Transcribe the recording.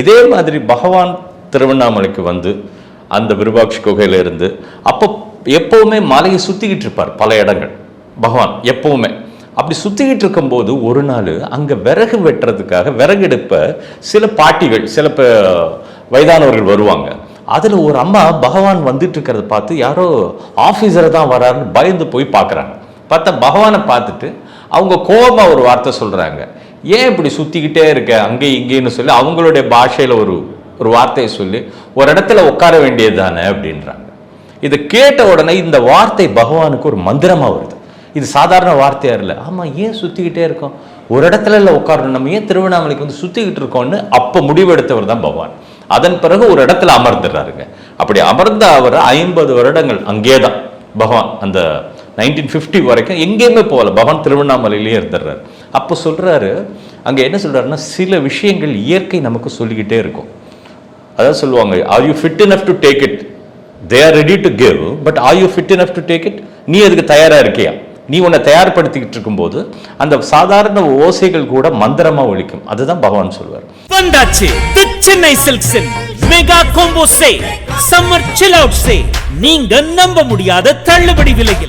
இதே மாதிரி பகவான் திருவண்ணாமலைக்கு வந்து அந்த விருபாட்சி குகையில இருந்து அப்போ எப்பவுமே மலையை சுத்திக்கிட்டு இருப்பார் பல இடங்கள் பகவான் எப்பவுமே. அப்படி சுத்திக்கிட்டு இருக்கும்போது ஒரு நாள் அங்க விறகு வெட்டுறதுக்காக விறகெடுப்ப சில பாட்டிகள் சில வயதானவர்கள் வருவாங்க. அதுல ஒரு அம்மா பகவான் வந்துட்டு இருக்கிறத பார்த்து யாரோ ஆபீசரை தான் வராருன்னு பயந்து போய் பார்க்குறாங்க. பார்த்தா பகவானை பார்த்துட்டு அவங்க கோபமா ஒரு வார்த்தை சொல்றாங்க, ஏன் இப்படி சுத்திக்கிட்டே இருக்க அங்கே இங்கேன்னு சொல்லி அவங்களுடைய பாஷையில ஒரு வார்த்தையை சொல்லி ஒரு இடத்துல உட்கார வேண்டியது தானே அப்படின்றாங்க. இதை கேட்ட உடனே இந்த வார்த்தை பகவானுக்கு ஒரு மந்திரமா வருது. இது சாதாரண வார்த்தையா இல்லை. ஆமா, ஏன் சுத்திக்கிட்டே இருக்கோம், ஒரு இடத்துல இல்லை உட்காரணும், நம்ம ஏன் திருவண்ணாமலைக்கு வந்து சுத்திக்கிட்டு இருக்கோம்னு அப்ப முடிவெடுத்தவர் தான் பகவான். அதன் பிறகு ஒரு இடத்துல அமர்ந்துடுறாருங்க. அப்படி அமர்ந்த அவர் 50 வருடங்கள் அங்கேதான் பகவான் அந்த 1950 வரைக்கும் எங்கேயுமே போகல, பகவான் திருவண்ணாமலையிலேயே இருந்துடுறாரு. அப்போ சொல்றாரு, அங்க என்ன சொல்றாருன்னா, சில விஷயங்கள் இயற்கை நமக்கு சொல்லிக்கிட்டே இருக்கும். அதாவது சொல்லுவாங்க, are you fit enough to take it, they are ready to give, but are you fit enough to take it, நீ அதுக்கு தயாரா இருக்கியா? நீ உன்னை தயார்படுத்திக்கிட்டு இருக்கும்போது அந்த சாதாரண ஓசைகள் கூட மந்திரமா ஒலிக்கும். அதுதான் பகவான் சொல்வார். வந்தாச்சு தி சென்னை சில்க்ஸின் mega combo sale, summer chill out sale. நீங்க நம்ப முடியாத தள்ளுபடி விலையில்